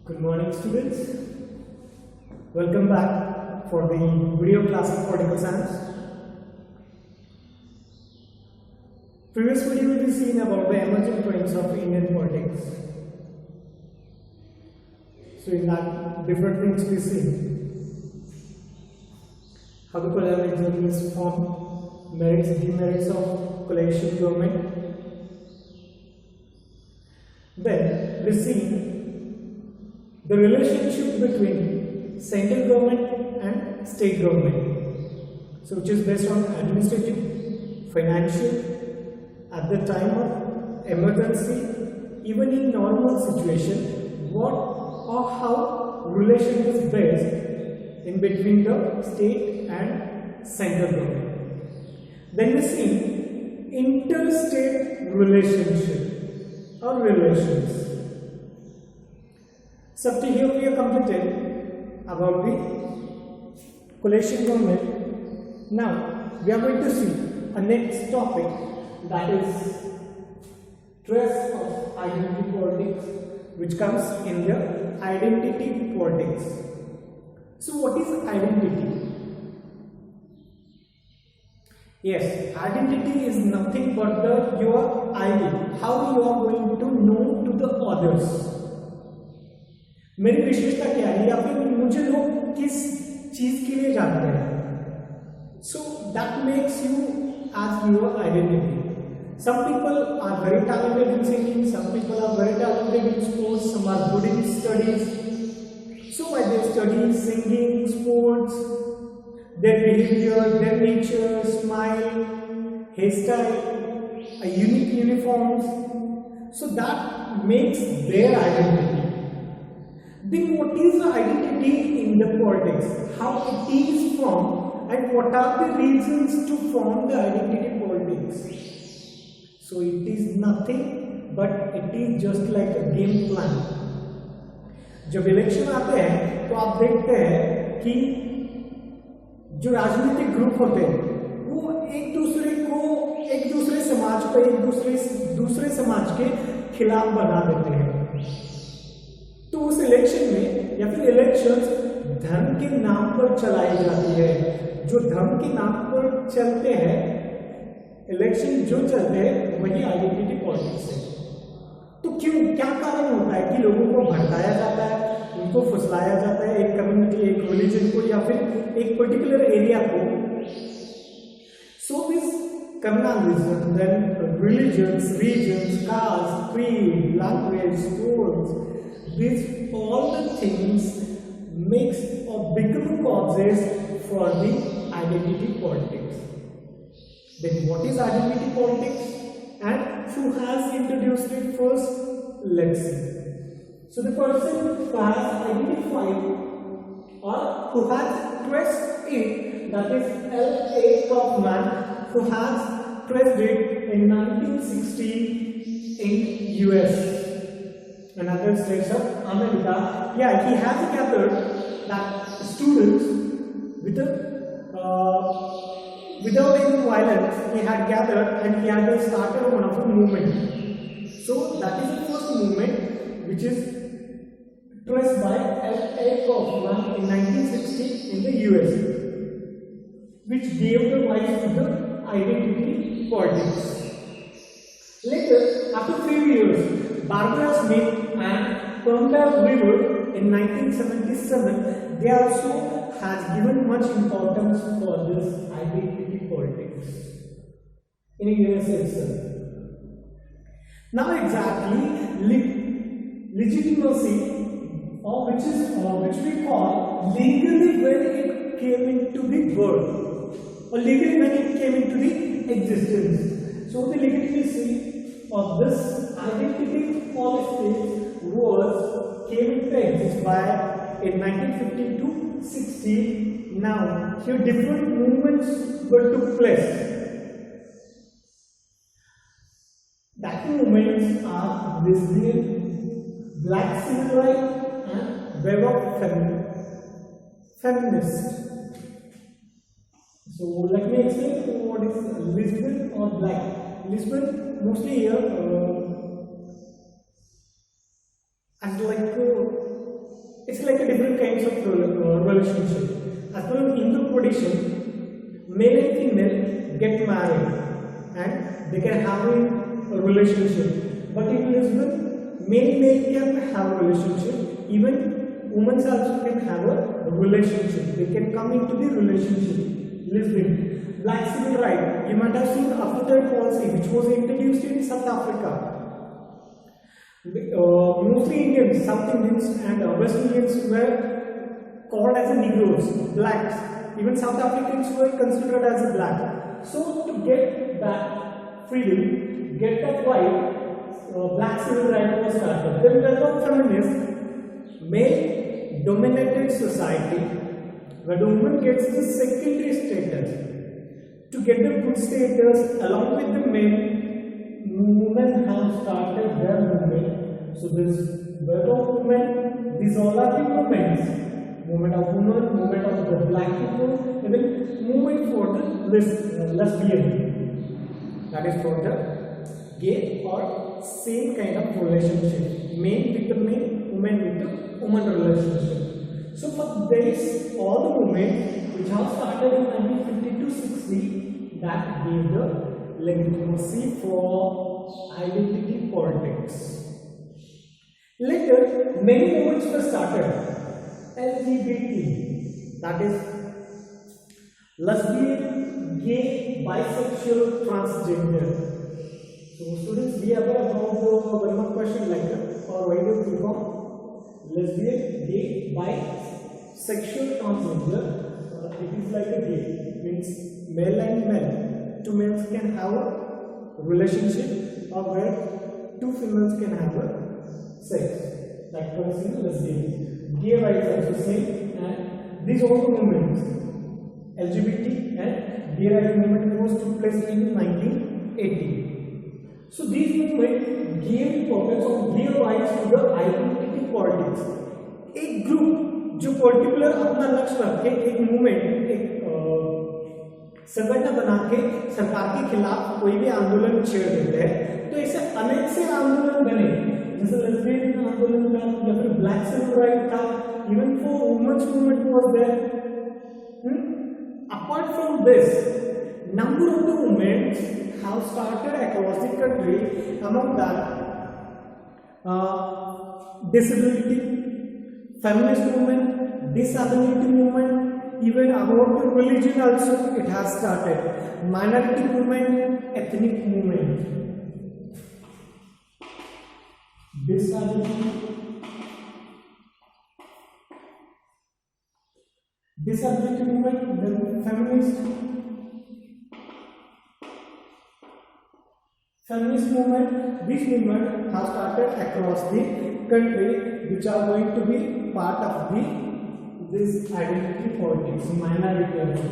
Good morning, students. Welcome back for the video class of political science. Previous video we have seen about the emerging trends of Indian politics. So in that, different things we see how the coalition is formed, merits, demerits of coalition government. Then we see the relationship between central government and state government, so which is based on administrative, financial, at the time of emergency, even in normal situation, what or how relation is based in between the state and central government. Then we see interstate relationship or relations. So up to here we have completed about the coalition government. Now we are going to see a next topic, that is trace of identity politics, which comes in the identity politics. So what is identity? Yes, identity is nothing but your ID, how you are going to know to the others. मेरी विशेषता क्या है या फिर मुझे लोग किस चीज के लिए जानते हैं. So that makes you as your identity. Some people are very talented in singing, some people are very talented in sports, some are good in studies. So by their studies, singing, sports, their behavior, their nature, smile, hairstyle, a unique uniforms, so that makes their identity. Then what is the identity in the politics? How it is formed and what are the reasons to form the identity politics? So it is nothing but it is just like a game plan. जब election आते हैं तो आप देखते हैं कि जो राजनीतिक ग्रुप होते हैं वो एक दूसरे समाज को दूसरे समाज के खिलाफ बना देते हैं. तो उस इलेक्शन में या फिर इलेक्शंस धर्म के नाम पर चलाई जाती है. जो धर्म के नाम पर चलते हैं इलेक्शन जो चलते हैं वही आइडेंटिटी पॉलिटिक्स है. तो क्यों, क्या कारण होता है कि लोगों को भड़काया जाता है, उनको फुसलाया जाता है, एक कम्युनिटी, एक रिलीजन को या फिर एक पर्टिकुलर एरिया को. So this communalism, then religions, regions, caste, creed, language, sports, these all the things makes or become causes for the identity politics. Then what is identity politics and who has introduced it first? Let's see. So the person who has identified or who has traced it, that is L.A. Kaufman, who has traced it in 1960 in US and other states of America. Yeah, he has gathered that students without any violence, he had gathered and he had started one of the movement. So that is the first movement which is traced by L.A. Kaufman in 1960 in the US, which gave the rise to the identity politics. Later, after 3 years, Barbara Smith and Pamela Weaver in 1977, they also has given much importance for this identity politics in the US itself. Now exactly legitimacy, or which we call legally when it came into the world, or legally when it came into the existence. So the legitimacy of this identity politics came into existence by in 1950 to 60. Now here different movements took place. That movements are lesbian, black civil rights, and web of feminist. So let me explain what is lesbian or black. Lesbian mostly here and like It's like a different kinds of relationship. As per Hindu tradition, male and female get married and they can have a relationship. But in lesbian, male can have a relationship. Even women also can have a relationship. They can come into the relationship. Lesbian. Black civil right. You might have seen apartheid policy, which was introduced in South Africa. Mostly Indians, South Indians and West Indians were called as Negroes, blacks. Even South Africans were considered as black. So to get that freedom, get that right, black civil right was started. Then there was feminist, male-dominated society, where the woman gets the secondary status. To get the good status along with the men, women have started their movement. So this birth of women, these all are the movements. Movement of women, movement of the black people, even movement for the lesbian. That is for the gay or same kind of relationship. Men with the men, women with the woman relationship. So for this, all the movements which have started in 1950 to 60, that gave the legitimacy for identity politics. Later, many movements were started. LGBT, that is lesbian, gay, bisexual, transgender. So students, be aware about the one more question like that, or why do you think of lesbian, gay, bisexual, transgender? It is like a gay, means male and male. Two males can have a relationship, or where two females can have a sex. That comes in lesbian. Gay rights also same, and these all the movements, LGBT and gay rights movement was took place in 1980. So these movements gave importance of gay rights to the identity politics. एक group जो particular अपना लक्ष्य रखे, एक movement, एक संगठन बना के सरकार के खिलाफ कोई भी आंदोलन छेड़ देते हैं, तो ऐसे अनेक से आंदोलन बने, जैसे लेस्बियन आंदोलन था या फिर ब्लैक सिविल राइट था, even for women's movement was there. Apart from this, number of the movements have started across the country. Among that, disability, feminist movement, disability movement, even about the religion also it has started. Minority movement, ethnic movement. Disability movement, then feminist movement. This movement has started across the country, which are going to be part of this identity politics, minority also.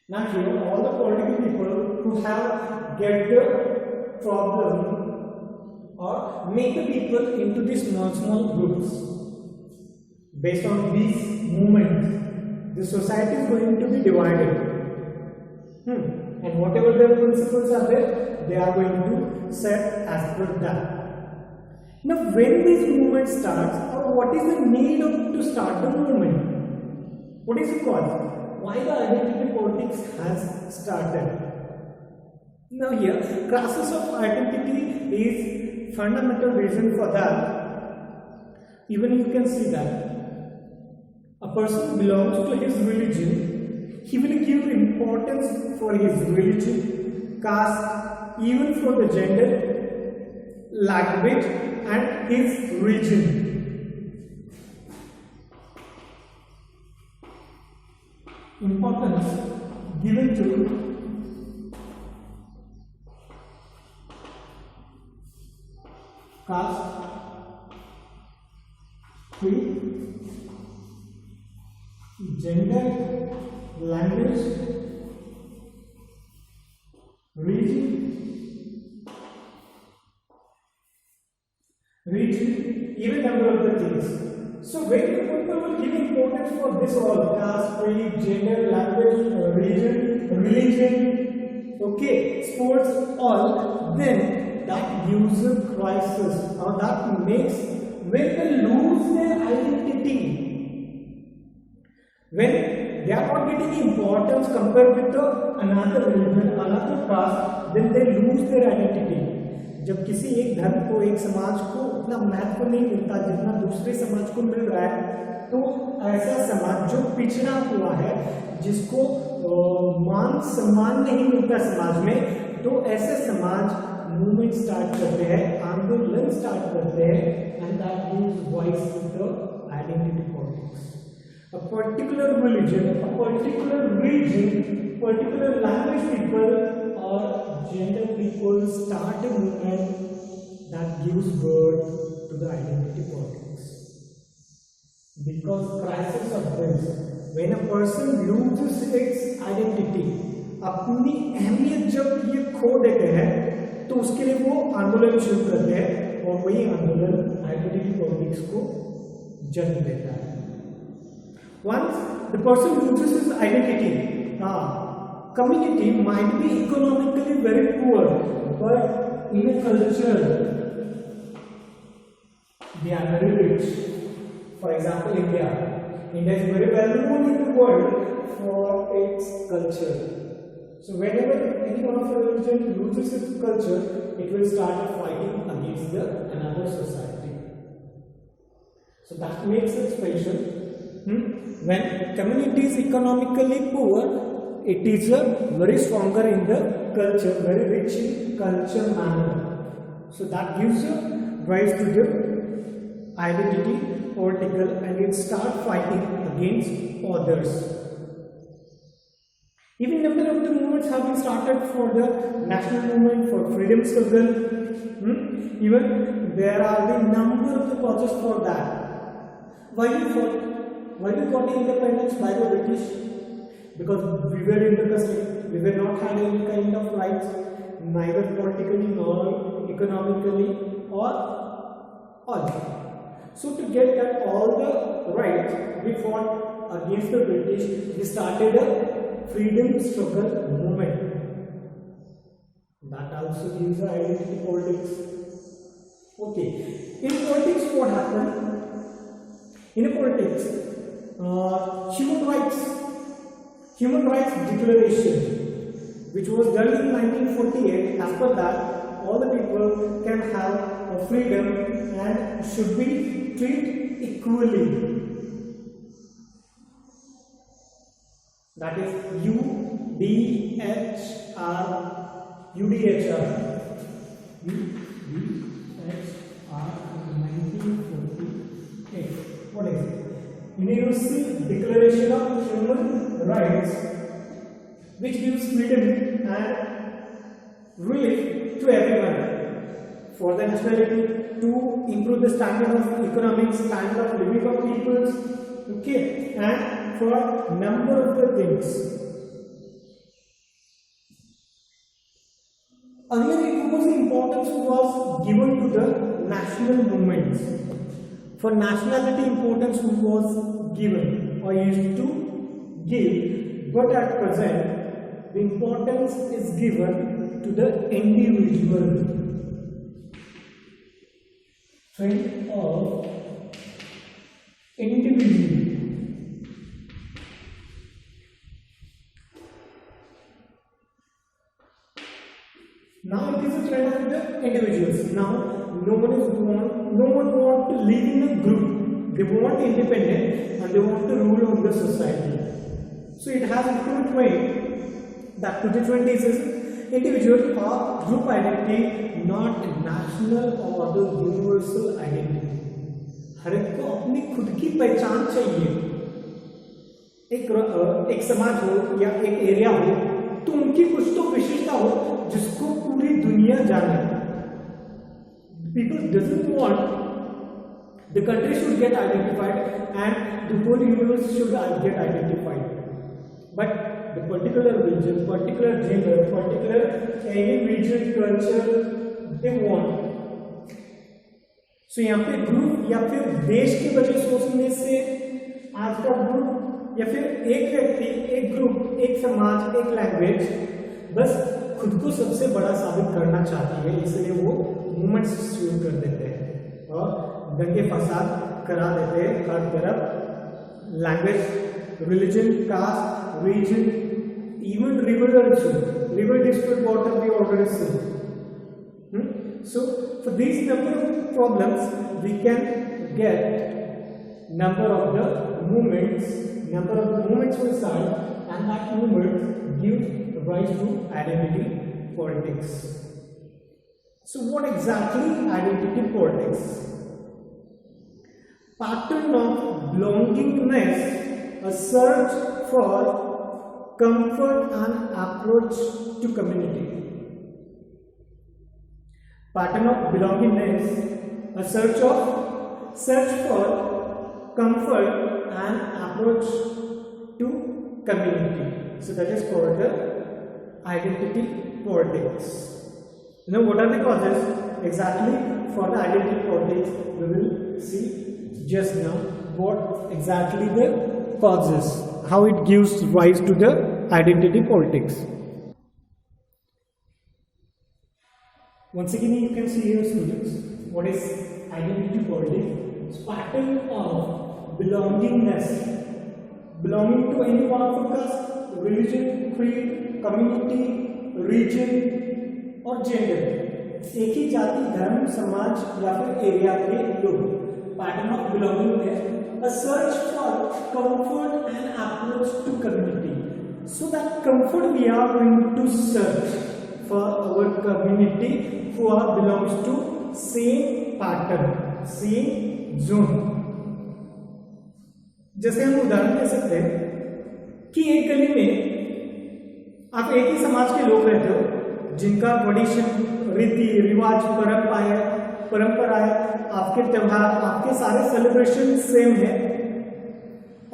Now here, all the political people who have get the problem or make the people into these small groups. Based on these movements, the society is going to be divided. And whatever their principles are there, they are going to set as per that. Now, when this movement starts, or what is the need to start the movement? What is the cause? Why the identity politics has started? Now here, crisis of identity is fundamental reason for that. Even you can see that a person belongs to his religion, he will give importance for his religion, caste, even for the gender, language and his region. Importance given to caste, creed, gender, language, region, even number of the things. So when the people will give importance for this all, caste, creed, gender, language, region, religion, okay, sports, all, then that gives a crisis, or that makes when they lose their identity, when they are not getting importance compared with the another religion, another caste, then they lose their identity. जब किसी एक धर्म को, एक समाज को उतना महत्व नहीं मिलता जितना दूसरे समाज को मिल रहा है, तो ऐसा समाज जो पिछड़ा हुआ है, जिसको मान सम्मान नहीं मिलता समाज में, तो ऐसे समाज मूवमेंट स्टार्ट करते हैं, आंदोलन स्टार्ट करते हैं, and that gives voice to the identity politics. A particular religion, a particular region, particular language people or gender people start a movement that gives birth to the identity politics. Because crisis of this, when a person loses its identity, अपनी अहमियत जब ये खो देते हैं, तो उसके लिए वो आंदोलन शुरू करते हैं, और वही आंदोलन आइडेंटिटी पॉलिटिक्स को जन्म देता है. Once the person loses his identity, community might be economically very poor, but in a culture they are very rich. For example, India is very well known in the world for its culture. So whenever any one of the religion loses its culture, it will start fighting against another society. So that makes it special. When community is economically poor, it is very stronger in the culture, very rich in culture manner. So that gives rise to the identity political, and it start fighting against others. Even number of the movements have been started for the national movement, for freedom struggle. Even there are the number of the causes for that. Why we fought independence by the British? Because we were in the custody, we were not having any kind of rights, neither politically nor economically or all. So to get that all the rights, we fought against the British. We started a freedom struggle movement. That also gives the identity politics. Okay, in politics what happened? In politics, human rights declaration, which was done in 1948, as per that all the people can have a freedom and should be treated equally. That is UDHR. UDHR 1948. What is it? Universal Declaration of Human Rights, which gives freedom and relief to everyone, for the nationality, to improve the standard of economic, standard of living of peoples, okay, and for number of the things. Earlier, enormous importance was given to the national movements. For nationality, importance was given or used to give, but at present the importance is given to the individual. Friend of individual. Now it is a trend of the individuals. Now no one wants to live in a group. They want independence and they want to rule over the society. So it has two ways. That to the 20s is individual or group identity, not national or the universal identity. हर एक को अपनी खुद की पहचान चाहिए. एक समाज हो या एक एरिया हो, तो उनकी कुछ तो विशेषता हो जिसको पूरी दुनिया जाने. People doesn't want the country should get identified and the whole universe should get identified. But the particular region, particular gender, particular any region, culture, they want. So यहाँ पे ग्रुप या फिर देश की वजह सोचने से आज का ग्रुप या फिर एक व्यक्ति, एक ग्रुप, एक समाज, एक लैंग्वेज, बस खुद को सबसे बड़ा साबित करना चाहती है, इसलिए वो मूवमेंट्स शुरू कर देते हैं और दंगे फसाद करा देते हैं हर तरफ। Language, religion, caste, region, even river also, river dispute water we already see. So for these number of problems we can get number of the movements we solve, and that movement gives rise to identity politics. So what exactly identity politics? Pattern of belongingness, a search for comfort and approach to community. Pattern of belongingness, a search for comfort and approach to community. So that is called the identity politics. Now what are the causes exactly for the identity politics? We will see just now what exactly the causes, how it gives rise to the identity politics. Once again you can see here, students, what is identity politics? Pattern of belongingness, belonging to any one of a caste, religion, creed, community, region और gender, एक ही जाति, धर्म, समाज या फिर area के लोग। Pattern of belongingness, a search for comfort and approach to community. So that comfort we are going to search for our community who are belongs to same pattern, same zone. जैसे हम उदाहरण दे सकते हैं कि एक गली में आप एक ही समाज के लोग रहते हो, जिनका ट्रेडिशन, रीति रिवाज, परंपराएं, आपके त्योहार, आपके सारे सेलिब्रेशन सेम है।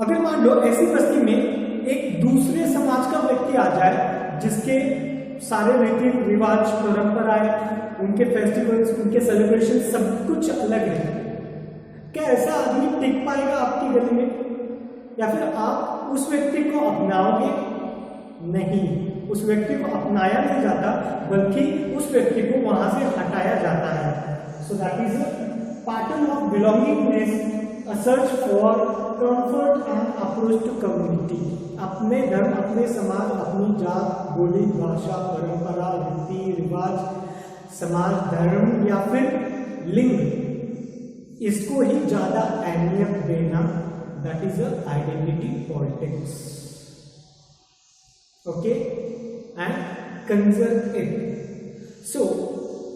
अगर मान लो ऐसी बस्ती में एक दूसरे समाज का व्यक्ति आ जाए जिसके सारे रीति रिवाज, परंपराएं, उनके फेस्टिवल्स, उनके सेलिब्रेशन सब कुछ अलग है, क्या ऐसा आदमी टिक पाएगा आपकी गली में? या फिर आप उस व्यक्ति को अपनाओगे? नहीं, उस व्यक्ति को अपनाया नहीं जाता, बल्कि उस व्यक्ति को वहां से हटाया जाता है। So that is pattern of belongingness, a search for comfort and approach to community. अपने धर्म, अपने समाज, अपनी जात, बोली, भाषा, परंपरा, रीति रिवाज, समाज, धर्म या फिर लिंग, इसको ही ज्यादा अहमियत देना, that is a identity politics. Okay, and conserve it. So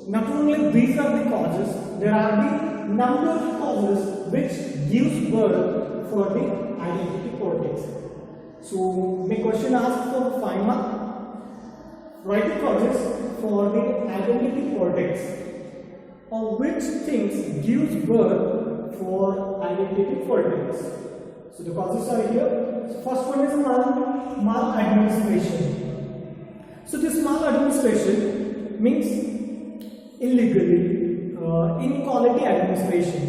not only these are the causes, there are the number of causes which gives birth for the identity politics. So my question asked for 5 marks. Write the causes for the identity politics, or which things gives birth for identity politics. So the causes are here. So first one is maladministration. So this maladministration means illegally, inequality administration,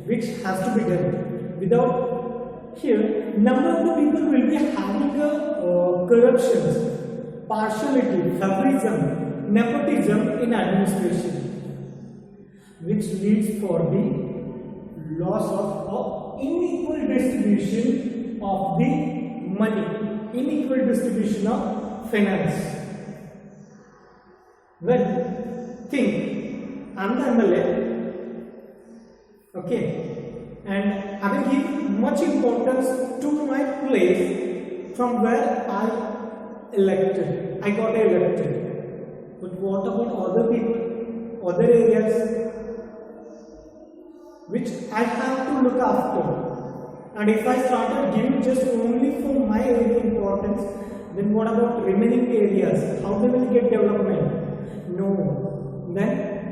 which has to be done. Without here, number of the people will be having a corruption, partiality, favorism, nepotism in administration, which leads for the loss of unequal distribution of the money, unequal distribution of finance. Well, think, I am the MLA, okay, and I will give much importance to my place from where I got elected. But what about other people, other areas which I have to look after? And if I started giving just only for my area importance, then what about remaining areas? How they will get development? No. Then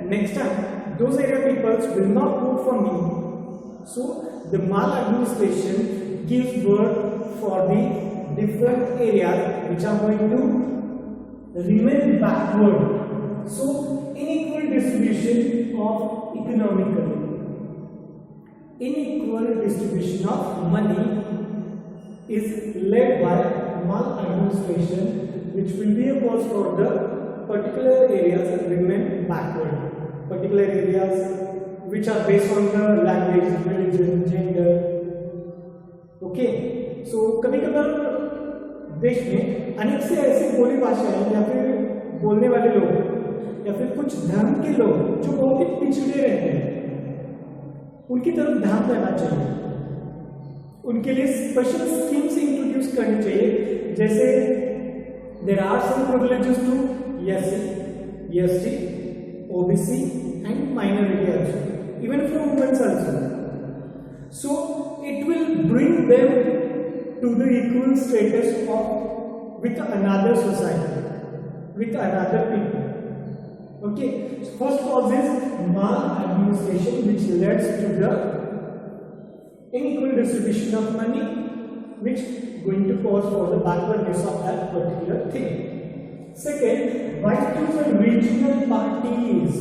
next time, those area peoples will not vote for me. So the maladministration gives birth for the different areas which are going to remain backward. So unequal distribution of economically, unequal distribution of money is led by maladministration, which will be a cause for the particular areas remain backward. Particular areas which are based on the language, religion, gender. Okay, so कभी कभार देश में अनेक से ऐसी बोली भाषाएं या फिर बोलने वाले लोग या फिर कुछ धर्म के लोग जो बहुत ही पिछड़े रहते हैं, उनकी तरफ ध्यान देना चाहिए। उनके लिए स्पेशल स्कीम्स इंट्रोड्यूस करनी चाहिए, जैसे there are some privileges to SC, ST, OBC and minority also, even for women also. So it will bring them to the equal status of with another society, with another people. Okay, so first cause is maladministration, which leads to the unequal distribution of money, which going to cause for the backwardness of that particular thing. Second, right to the regional parties.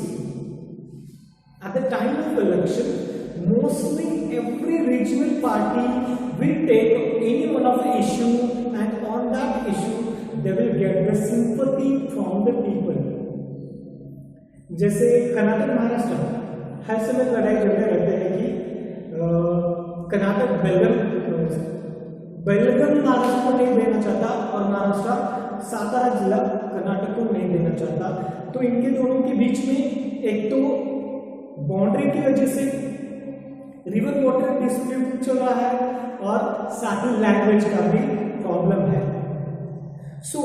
At the time of election, mostly every regional party will take any one of the issue, and on that issue they will get the sympathy from the people. जैसे कर्नाटक, महाराष्ट्र हर समय लड़ाई झगड़े रहते हैं कि कर्नाटक बेलगम महाराष्ट्र को नहीं देना चाहता और महाराष्ट्र सातारा जिला कर्नाटक को नहीं देना चाहता। तो इनके दोनों के बीच में एक तो बाउंड्री की वजह से रिवर वाटर डिस्प्यूट चल रहा है और साथ ही लैंग्वेज का भी प्रॉब्लम है। सो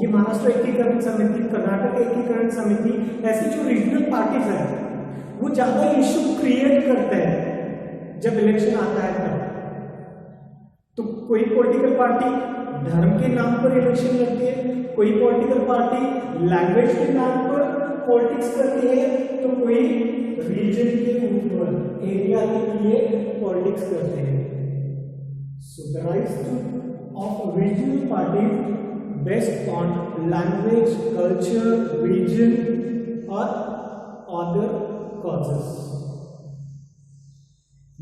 ये महाराष्ट्र एकीकरण समिति, कर्नाटक एकीकरण समिति, ऐसी जो रीजनल पार्टीज है वो ज्यादा इशू क्रिएट करते हैं जब इलेक्शन आता है तब। तो कोई पॉलिटिकल पार्टी धर्म के नाम पर इलेक्शन लड़ती है, कोई पॉलिटिकल पार्टी लैंग्वेज के नाम पर पॉलिटिक्स करती है, तो कोई रीजन के ऊपर एरिया के लिए पॉलिटिक्स करते हैं। So the rise of regional party based on language, culture, region और अदर कॉजेस।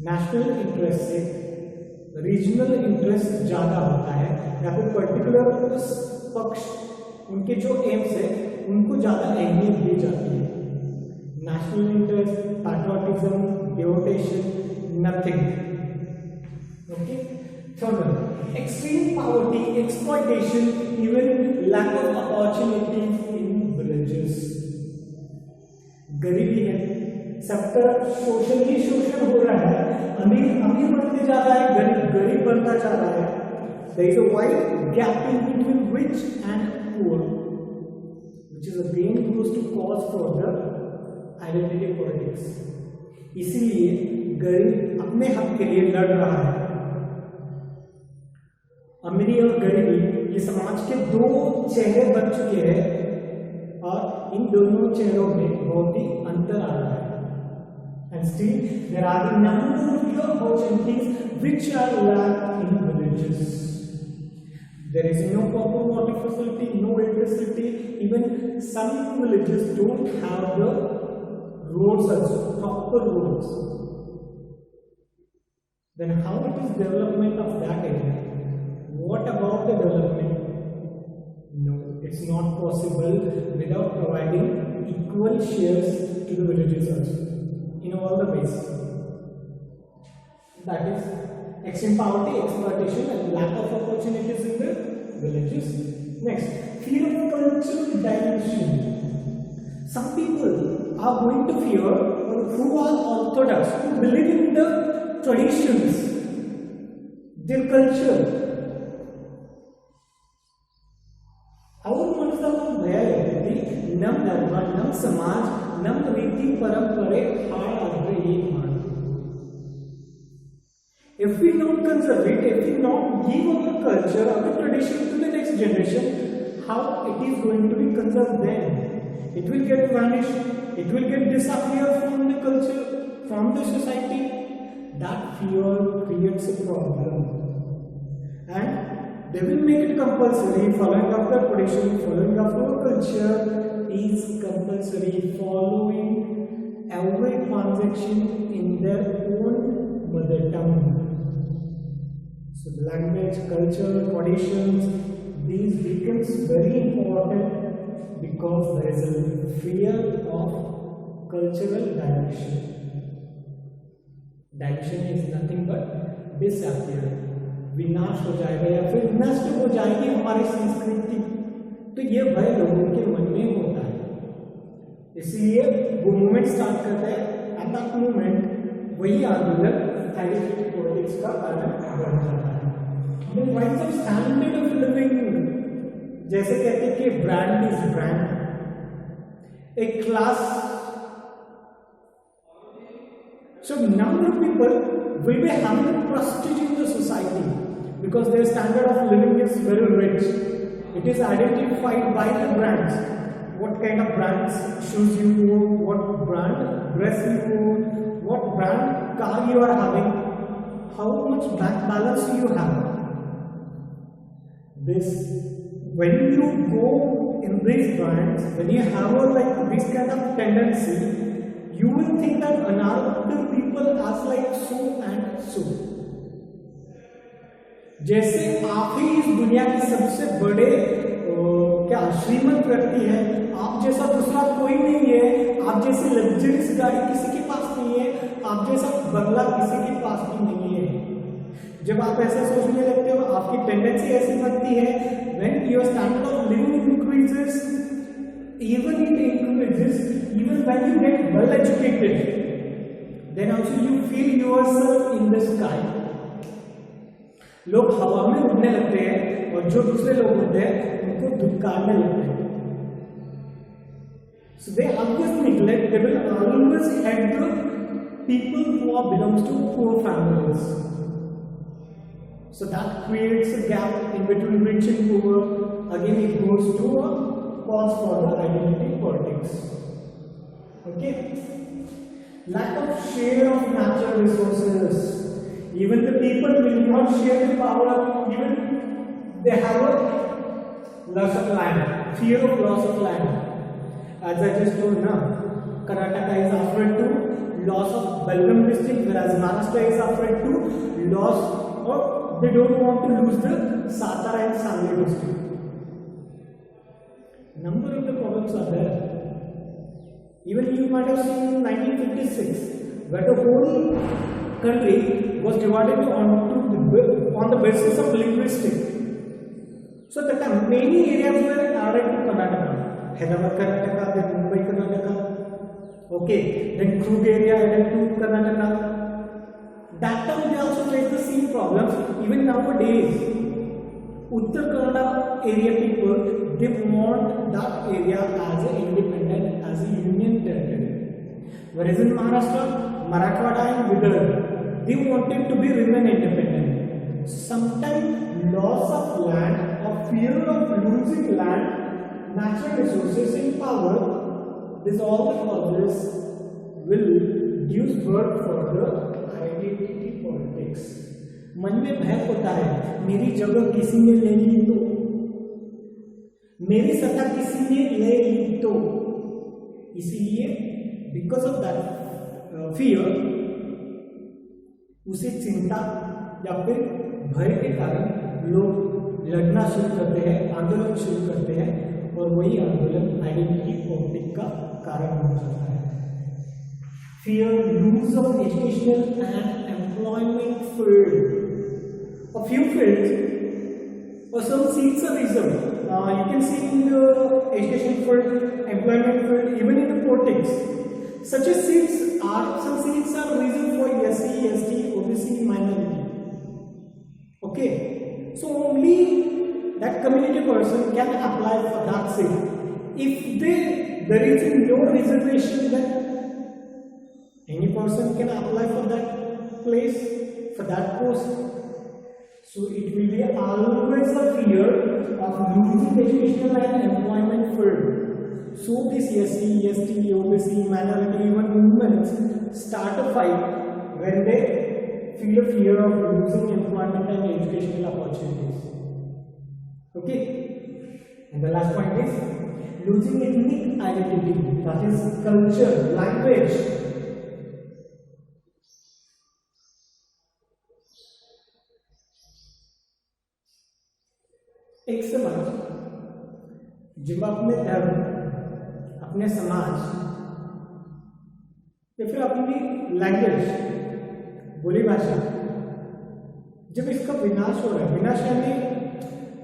नेशनल इंटरेस्ट से रीजनल इंटरेस्ट ज्यादा होता है या फिर पर्टिकुलर उस पक्ष उनके जो एम्स है उनको ज्यादा अहमियत दी जाती है। National interest, patriotism, devotion, nothing. Okay, third, extreme poverty, exploitation, even lack of opportunities in villages. गरीबी है, सबका सोशली शोषण हो रहा है, अमीर अमीर बनते जा रहा है, गरीब गरीब बनता जा रहा है। There is a wide gap in between rich and poor, which is again goes to cause for the identity politics. इसीलिए गरीब अपने हक के लिए लड़ रहा है। अमीरी और गरीबी ये समाज के दो चेहरे बन चुके हैं और इन दोनों चेहरों में बहुत ही अंतर आ रहा है। And still there are the number of opportunities which are lacked in villages. There is no proper water facility, no electricity. Even some villages don't have the roads also, proper roads. Then how it is development of that area? What about the development? No, it's not possible without providing equal shares to the villages also, in all the ways. That is extreme poverty, exploitation, and lack of opportunities in the villages. Next, fear of cultural dilution. Some people are going to fear who are orthodox, who believe in the traditions, their culture. और माणसाला भय येते नम धर्म, नम समाज, नम रीति परंपरे हाळ agro एक मान. If we not conserve it, if we not give our culture, our tradition to the next generation, how it is going to be conserved then? It will get vanished, it will get disappear from the culture, from the society. That fear creates a problem. And they will make it compulsory. Following up the tradition, following up our culture is compulsory. Following every transaction in their own mother tongue. So language, culture, traditions, these becomes very important because there is a fear of cultural dilution. Dilution is nothing but disappear, विनाश हो जाएगा या फिर नष्ट हो जाएगी हमारी संस्कृति, तो ये भय लोगों के मन में होता है। इसलिए वो मूवमेंट स्टार्ट करते हैं। एट दैट मूवमेंट वही आंदोलन आइडेंटिटी पॉलिटिक्स का कारण बन जाता है। स्टैंडर्ड ऑफ लिविंग, जैसे कहते हैं कि ब्रांड इज ब्रांड, एक class, so number of people will be having prestige in the society because their standard of living is very rich. It is identified by the brands. What kind of brands shoes you own, what brand dress you own, what brand car you are having, how much bank balance you have. This, when you go in these brands, when you have like this kind of tendency, you will think that another people as like so and so. जैसे आप ही इस दुनिया के सबसे बड़े क्या श्रीमंत व्यक्ति है, आप जैसा दूसरा कोई नहीं है, आप जैसी लग्जरीज गाड़ी किसी के पास नहीं है, आप जैसा बंगला किसी के पास भी नहीं है। जब आप ऐसा सोचने लगते हो, आपकी टेंडेंसी ऐसी बनती है, when your standard of living increases, even it increases, even when you get well educated, then also you feel yourself in the sky. लोग हवा में उड़ने लगते हैं और जो दूसरे लोग होते हैं उनको धुतकारने लगते हैं। So they always neglect, they will always help the people who are belongs to poor families. So that creates a gap in between rich and poor. Again, it goes to a cause for the identity politics. Okay. Lack of share of natural resources. Even the people will not share the power, even they have a loss of land, fear of loss of land. As I just told now, Karnataka is afraid to loss of Belgaum district, whereas Maharashtra is afraid to loss, or they don't want to lose the Satara and Sangli district. Number of the problems are there. Even you might have seen in 1956, where the whole country was divided on the basis of linguistics. So that many areas were added to Karnataka. Hyderabad Karnataka, then Mumbai Karnataka. Okay, then Krug area added to Karnataka. That time they also face the same problems. Even nowadays, Uttar Kannada area people, they want that area as an independent, as a union territory. Whereas in Maharashtra, Marathwada and Vidarbha, they wanted to be remain independent. Sometimes loss of land or fear of losing land, natural resources and power, this all the causes will give birth for the identity politics. मन में भय होता है, मेरी जगह किसी ने ले ली तो, मेरी सत्ता किसी ने ले ली तो, इसीलिए बिकॉज ऑफ दैट फियर, उसे चिंता या फिर भय के कारण लोग लड़ना शुरू करते हैं, आंदोलन शुरू करते हैं, और वही आंदोलन आइडेंटिटी पॉलिटिक्स का कारण हो जाता है। Fear lose of educational and employment field. A few fields or some seats are reserved. You can see in the education field, employment field, even in the politics. Such as some seats are reserved for SC, ST, OBC, minority. Okay, so only that community person can apply for that seat. If there is no reservation, then any person can apply for that place, for that post. So it will be always a fear of losing educational and employment field. So this SC, ST, OBC, minority, even movements start a fight when they feel a fear of losing employment and educational opportunities. Okay? And the last point is losing ethnic identity, that is culture, language. एक समाज जब अपने धर्म अपने समाज या फिर अपनी लैंग्वेज, बोली भाषा, जब इसका विनाश हो रहा है, विनाश यानी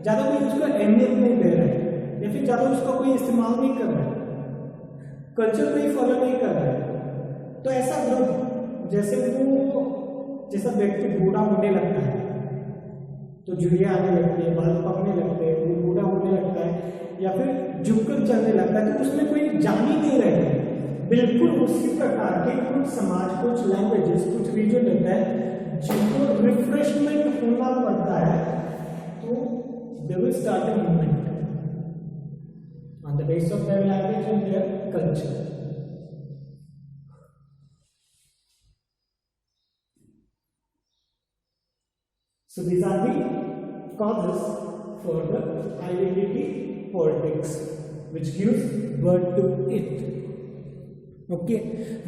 ज्यादा कोई उसको अहमियत नहीं दे रहा है या फिर ज्यादा उसका कोई इस्तेमाल नहीं कर रहा है, कल्चर को ही फॉलो नहीं कर रहा है, तो ऐसा ग्रुप जैसा व्यक्ति बूढ़ा होने लगता है तो जुड़िया आने लगती है, बाल पकने लगते हैं, वो बूढ़ा होने लगता है या फिर झुककर चलने लगता है, तो उसमें कोई जान ही नहीं रहती। बिल्कुल उसी प्रकार के कुछ समाज, कुछ लैंग्वेजेस, कुछ रीजन रहता है जिनको रिफ्रेशमेंट होना पड़ता है, तो they will start a movement on the basis of their language and their culture. So these are the causes for the identity politics which gives birth to it. Okay,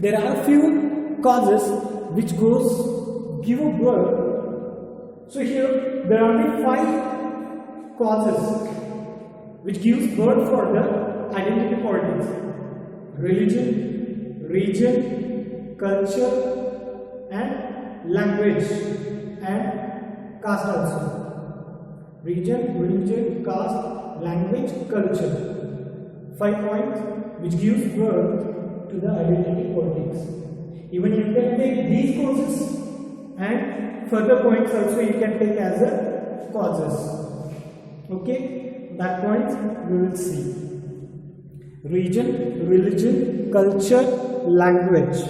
there are few causes which give a birth. So here there are the 5 causes which gives birth for the identity politics: religion, region, culture, and language, and caste also. Region, religion, caste, language, culture. 5 points which gives birth to the identity politics. Even you can take these causes and further points also you can take as a causes. Okay, that points we will see. Region, religion, culture, language.